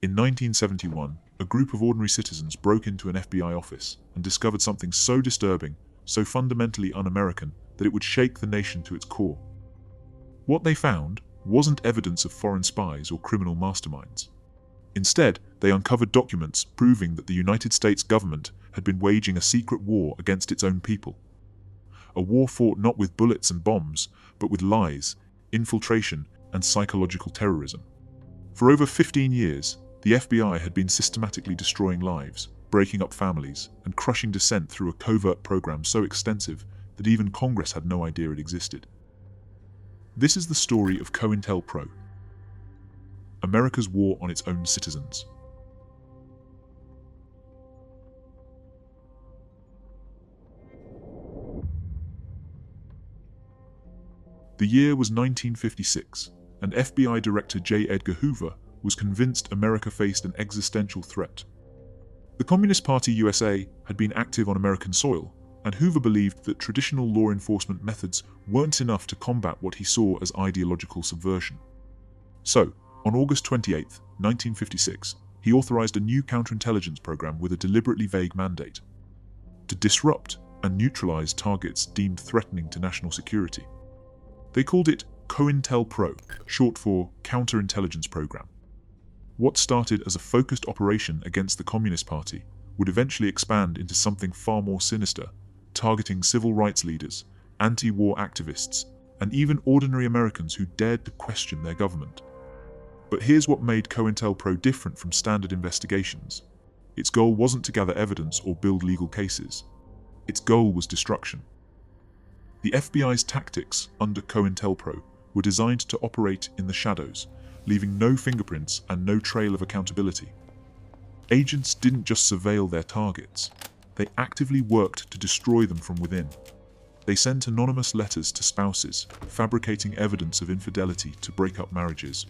In 1971, a group of ordinary citizens broke into an FBI office and discovered something so disturbing, so fundamentally un-American, that it would shake the nation to its core. What they found wasn't evidence of foreign spies or criminal masterminds. Instead, they uncovered documents proving that the United States government had been waging a secret war against its own people. A war fought not with bullets and bombs, but with lies, infiltration, and psychological terrorism. For over 15 years, the FBI had been systematically destroying lives, breaking up families, and crushing dissent through a covert program so extensive that even Congress had no idea it existed. This is the story of COINTELPRO, America's war on its own citizens. The year was 1956, and FBI Director J. Edgar Hoover was convinced America faced an existential threat. The Communist Party USA had been active on American soil, and Hoover believed that traditional law enforcement methods weren't enough to combat what he saw as ideological subversion. So, on August 28, 1956, he authorized a new counterintelligence program with a deliberately vague mandate: to disrupt and neutralize targets deemed threatening to national security. They called it COINTELPRO, short for Counterintelligence Program. What started as a focused operation against the Communist Party would eventually expand into something far more sinister, targeting civil rights leaders, anti-war activists, and even ordinary Americans who dared to question their government. But here's what made COINTELPRO different from standard investigations. Its goal wasn't to gather evidence or build legal cases. Its goal was destruction. The FBI's tactics under COINTELPRO were designed to operate in the shadows, leaving no fingerprints and no trail of accountability. Agents didn't just surveil their targets, they actively worked to destroy them from within. They sent anonymous letters to spouses, fabricating evidence of infidelity to break up marriages.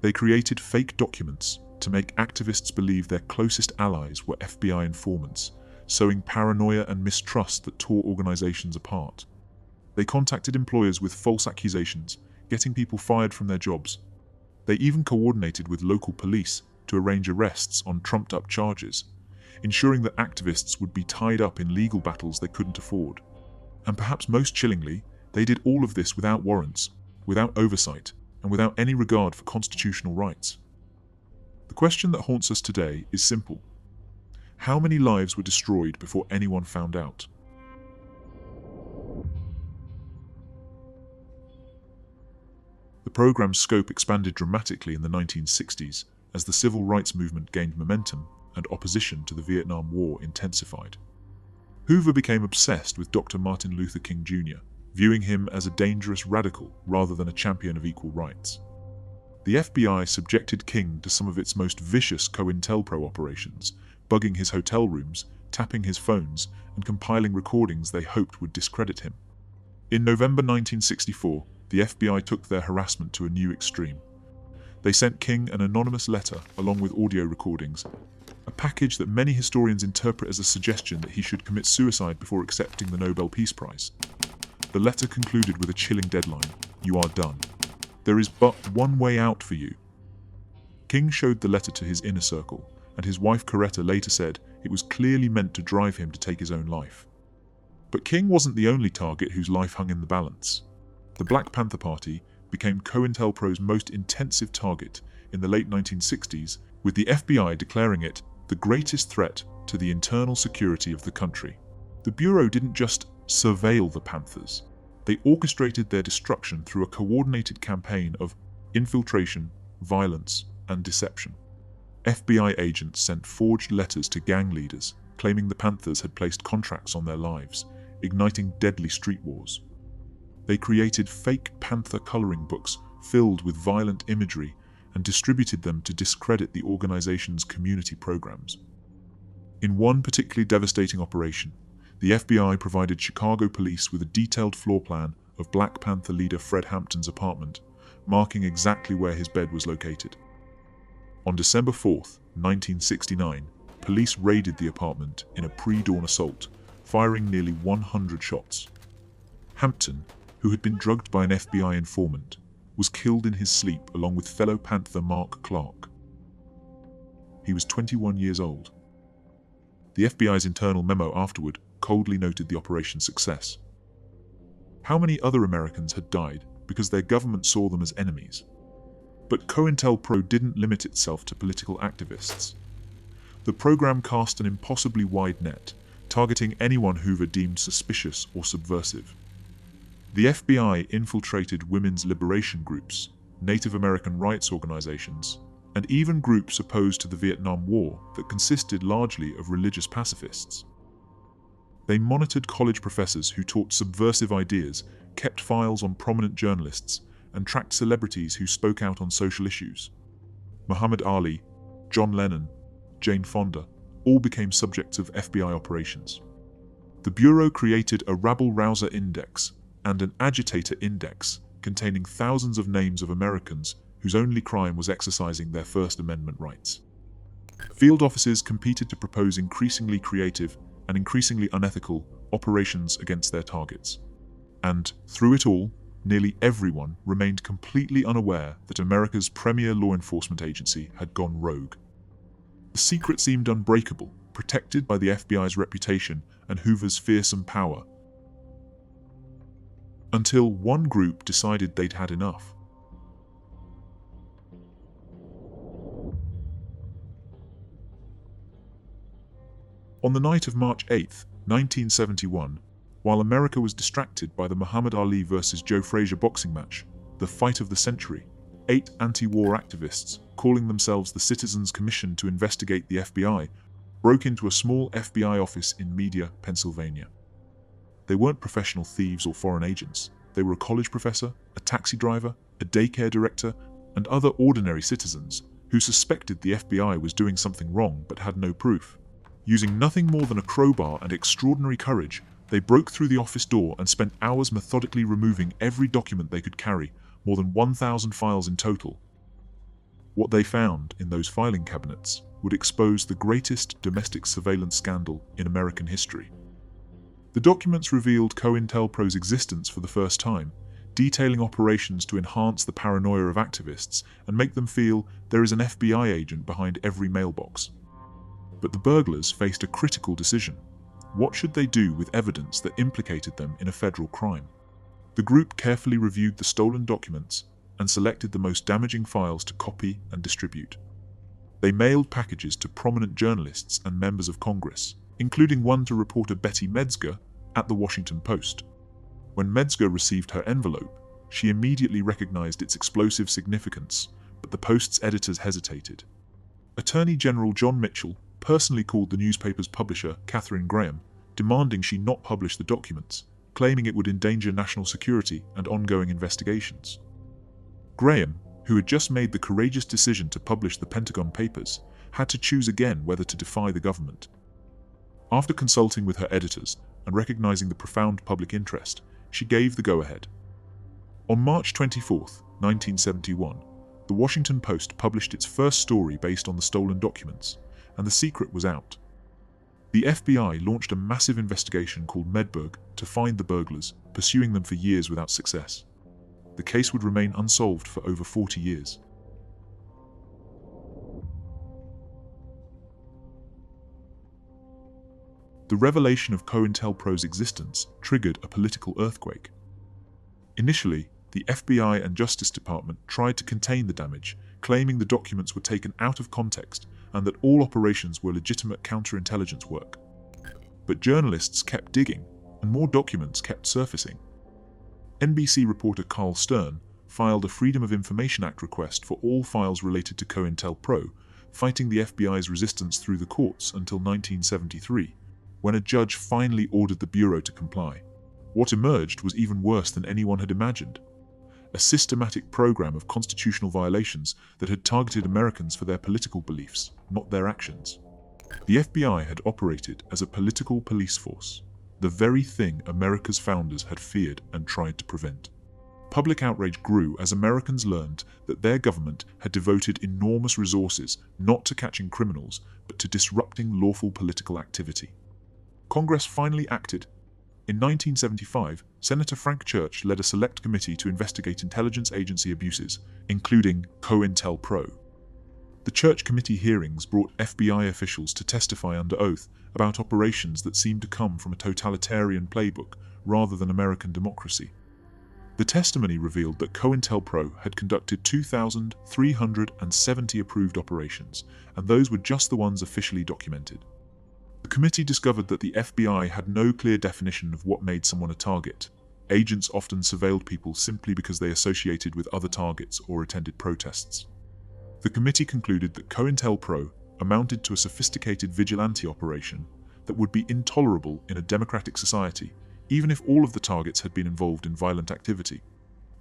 They created fake documents to make activists believe their closest allies were FBI informants, sowing paranoia and mistrust that tore organizations apart. They contacted employers with false accusations, getting people fired from their jobs. They even coordinated with local police to arrange arrests on trumped-up charges, ensuring that activists would be tied up in legal battles they couldn't afford. And perhaps most chillingly, they did all of this without warrants, without oversight, and without any regard for constitutional rights. The question that haunts us today is simple. How many lives were destroyed before anyone found out? The program's scope expanded dramatically in the 1960s as the civil rights movement gained momentum and opposition to the Vietnam War intensified. Hoover became obsessed with Dr. Martin Luther King Jr., viewing him as a dangerous radical rather than a champion of equal rights. The FBI subjected King to some of its most vicious COINTELPRO operations, bugging his hotel rooms, tapping his phones, and compiling recordings they hoped would discredit him. In November 1964, the FBI took their harassment to a new extreme. They sent King an anonymous letter along with audio recordings, a package that many historians interpret as a suggestion that he should commit suicide before accepting the Nobel Peace Prize. The letter concluded with a chilling deadline: "You are done. There is but one way out for you." King showed the letter to his inner circle, and his wife Coretta later said it was clearly meant to drive him to take his own life. But King wasn't the only target whose life hung in the balance. The Black Panther Party became COINTELPRO's most intensive target in the late 1960s, with the FBI declaring it the greatest threat to the internal security of the country. The Bureau didn't just surveil the Panthers. They orchestrated their destruction through a coordinated campaign of infiltration, violence, and deception. FBI agents sent forged letters to gang leaders, claiming the Panthers had placed contracts on their lives, igniting deadly street wars. They created fake Panther coloring books filled with violent imagery and distributed them to discredit the organization's community programs. In one particularly devastating operation, the FBI provided Chicago police with a detailed floor plan of Black Panther leader Fred Hampton's apartment, marking exactly where his bed was located. On December 4, 1969, police raided the apartment in a pre-dawn assault, firing nearly 100 shots. Hampton, who had been drugged by an FBI informant, was killed in his sleep along with fellow Panther Mark Clark. He was 21 years old. The FBI's internal memo afterward coldly noted the operation's success. How many other Americans had died because their government saw them as enemies? But COINTELPRO didn't limit itself to political activists. The program cast an impossibly wide net, targeting anyone Hoover deemed suspicious or subversive. The FBI infiltrated women's liberation groups, Native American rights organizations, and even groups opposed to the Vietnam War that consisted largely of religious pacifists. They monitored college professors who taught subversive ideas, kept files on prominent journalists, and tracked celebrities who spoke out on social issues. Muhammad Ali, John Lennon, Jane Fonda all became subjects of FBI operations. The Bureau created a rabble-rouser index and an agitator index containing thousands of names of Americans whose only crime was exercising their First Amendment rights. Field offices competed to propose increasingly creative and increasingly unethical operations against their targets. And, through it all, nearly everyone remained completely unaware that America's premier law enforcement agency had gone rogue. The secret seemed unbreakable, protected by the FBI's reputation and Hoover's fearsome power. Until one group decided they'd had enough. On the night of March 8, 1971, while America was distracted by the Muhammad Ali vs. Joe Frazier boxing match, the fight of the century, 8 anti-war activists, calling themselves the Citizens Commission to investigate the FBI, broke into a small FBI office in Media, Pennsylvania. They weren't professional thieves or foreign agents. They were a college professor, a taxi driver, a daycare director, and other ordinary citizens who suspected the FBI was doing something wrong but had no proof. Using nothing more than a crowbar and extraordinary courage, they broke through the office door and spent hours methodically removing every document they could carry, more than 1,000 files in total. What they found in those filing cabinets would expose the greatest domestic surveillance scandal in American history. The documents revealed COINTELPRO's existence for the first time, detailing operations to enhance the paranoia of activists and make them feel there is an FBI agent behind every mailbox. But the burglars faced a critical decision. What should they do with evidence that implicated them in a federal crime? The group carefully reviewed the stolen documents and selected the most damaging files to copy and distribute. They mailed packages to prominent journalists and members of Congress, including one to reporter Betty Metzger at the Washington Post. When Metzger received her envelope, she immediately recognized its explosive significance, but the Post's editors hesitated. Attorney General John Mitchell personally called the newspaper's publisher, Katharine Graham, demanding she not publish the documents, claiming it would endanger national security and ongoing investigations. Graham, who had just made the courageous decision to publish the Pentagon Papers, had to choose again whether to defy the government. After consulting with her editors and recognizing the profound public interest, she gave the go-ahead. On March 24, 1971, the Washington Post published its first story based on the stolen documents, and the secret was out. The FBI launched a massive investigation called Medberg to find the burglars, pursuing them for years without success. The case would remain unsolved for over 40 years. The revelation of COINTELPRO's existence triggered a political earthquake. Initially, the FBI and Justice Department tried to contain the damage, claiming the documents were taken out of context and that all operations were legitimate counterintelligence work. But journalists kept digging, and more documents kept surfacing. NBC reporter Carl Stern filed a Freedom of Information Act request for all files related to COINTELPRO, fighting the FBI's resistance through the courts until 1973, when a judge finally ordered the Bureau to comply. What emerged was even worse than anyone had imagined. A systematic program of constitutional violations that had targeted Americans for their political beliefs, not their actions. The FBI had operated as a political police force, the very thing America's founders had feared and tried to prevent. Public outrage grew as Americans learned that their government had devoted enormous resources not to catching criminals, but to disrupting lawful political activity. Congress finally acted. In 1975, Senator Frank Church led a select committee to investigate intelligence agency abuses, including COINTELPRO. The Church Committee hearings brought FBI officials to testify under oath about operations that seemed to come from a totalitarian playbook rather than American democracy. The testimony revealed that COINTELPRO had conducted 2,370 approved operations, and those were just the ones officially documented. The committee discovered that the FBI had no clear definition of what made someone a target. Agents often surveilled people simply because they associated with other targets or attended protests. The committee concluded that COINTELPRO amounted to a sophisticated vigilante operation that would be intolerable in a democratic society, even if all of the targets had been involved in violent activity.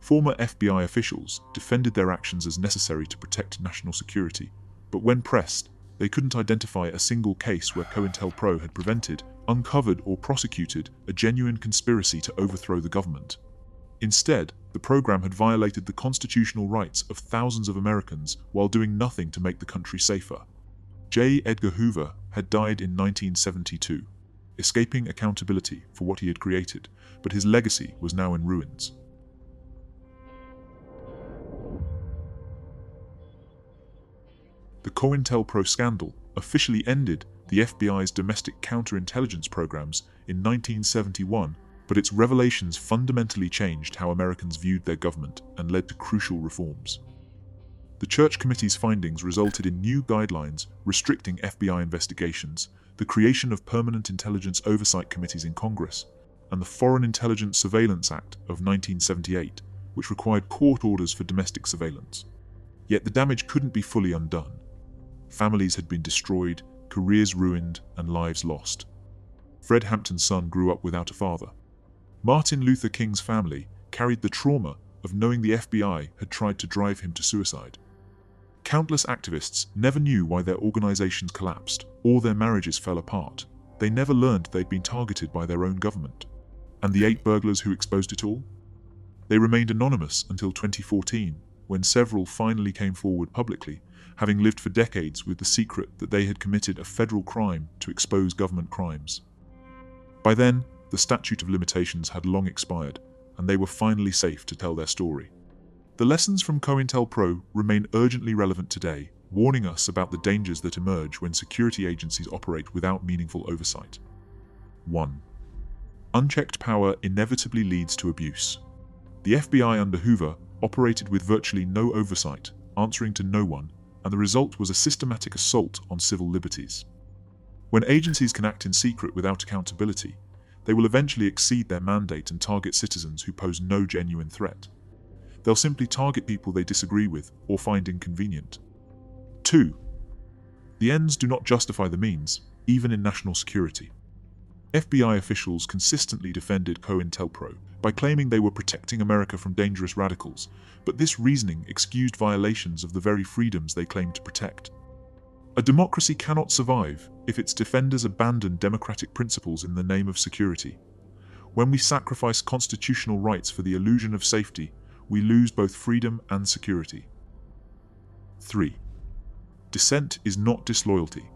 Former FBI officials defended their actions as necessary to protect national security, but when pressed, they couldn't identify a single case where COINTELPRO had prevented, uncovered, or prosecuted a genuine conspiracy to overthrow the government. Instead, the program had violated the constitutional rights of thousands of Americans while doing nothing to make the country safer. J. Edgar Hoover had died in 1972, escaping accountability for what he had created, but his legacy was now in ruins. The COINTELPRO scandal officially ended the FBI's domestic counterintelligence programs in 1971, but its revelations fundamentally changed how Americans viewed their government and led to crucial reforms. The Church Committee's findings resulted in new guidelines restricting FBI investigations, the creation of permanent intelligence oversight committees in Congress, and the Foreign Intelligence Surveillance Act of 1978, which required court orders for domestic surveillance. Yet the damage couldn't be fully undone. Families had been destroyed, careers ruined, and lives lost. Fred Hampton's son grew up without a father. Martin Luther King's family carried the trauma of knowing the FBI had tried to drive him to suicide. Countless activists never knew why their organizations collapsed or their marriages fell apart. They never learned they'd been targeted by their own government. And the 8 burglars who exposed it all? They remained anonymous until 2014, when several finally came forward publicly, having lived for decades with the secret that they had committed a federal crime to expose government crimes. By then, the statute of limitations had long expired, and they were finally safe to tell their story. The lessons from COINTELPRO remain urgently relevant today, warning us about the dangers that emerge when security agencies operate without meaningful oversight. 1. Unchecked power inevitably leads to abuse. The FBI under Hoover operated with virtually no oversight, answering to no one, and the result was a systematic assault on civil liberties. When agencies can act in secret without accountability, they will eventually exceed their mandate and target citizens who pose no genuine threat. They'll simply target people they disagree with or find inconvenient. 2. The ends do not justify the means, even in national security. FBI officials consistently defended COINTELPRO by claiming they were protecting America from dangerous radicals, but this reasoning excused violations of the very freedoms they claimed to protect. A democracy cannot survive if its defenders abandon democratic principles in the name of security. When we sacrifice constitutional rights for the illusion of safety, we lose both freedom and security. 3. Dissent is not disloyalty.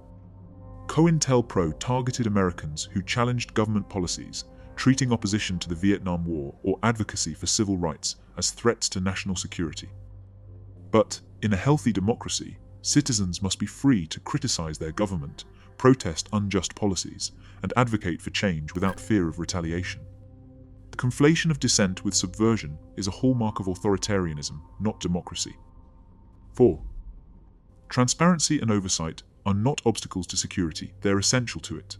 COINTELPRO targeted Americans who challenged government policies, treating opposition to the Vietnam War or advocacy for civil rights as threats to national security. But, in a healthy democracy, citizens must be free to criticize their government, protest unjust policies, and advocate for change without fear of retaliation. The conflation of dissent with subversion is a hallmark of authoritarianism, not democracy. 4. Transparency and oversight are not obstacles to security, they're essential to it.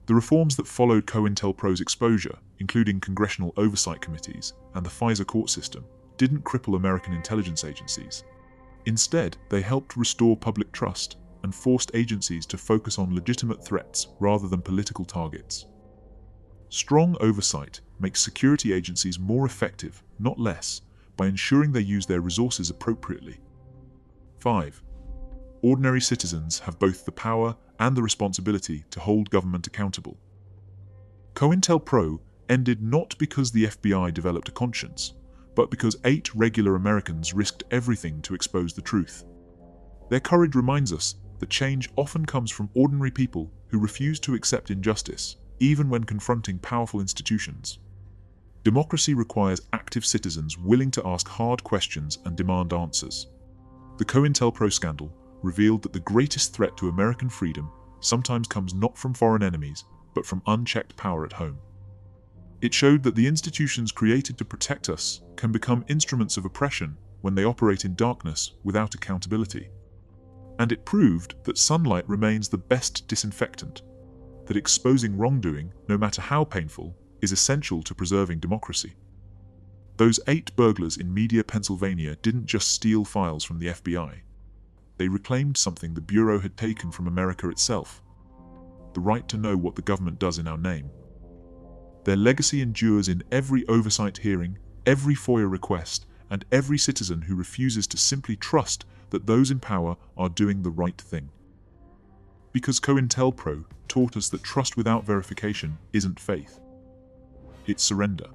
The reforms that followed COINTELPRO's exposure, including congressional oversight committees and the FISA court system, didn't cripple American intelligence agencies. Instead, they helped restore public trust and forced agencies to focus on legitimate threats rather than political targets. Strong oversight makes security agencies more effective, not less, by ensuring they use their resources appropriately. 5. Ordinary citizens have both the power and the responsibility to hold government accountable. COINTELPRO ended not because the FBI developed a conscience, but because 8 regular Americans risked everything to expose the truth. Their courage reminds us that change often comes from ordinary people who refuse to accept injustice, even when confronting powerful institutions. Democracy requires active citizens willing to ask hard questions and demand answers. The COINTELPRO scandal revealed that the greatest threat to American freedom sometimes comes not from foreign enemies, but from unchecked power at home. It showed that the institutions created to protect us can become instruments of oppression when they operate in darkness without accountability. And it proved that sunlight remains the best disinfectant, that exposing wrongdoing, no matter how painful, is essential to preserving democracy. Those 8 burglars in Media, Pennsylvania didn't just steal files from the FBI. They reclaimed something the Bureau had taken from America itself: the right to know what the government does in our name. Their legacy endures in every oversight hearing, every FOIA request, and every citizen who refuses to simply trust that those in power are doing the right thing. Because COINTELPRO taught us that trust without verification isn't faith. It's surrender.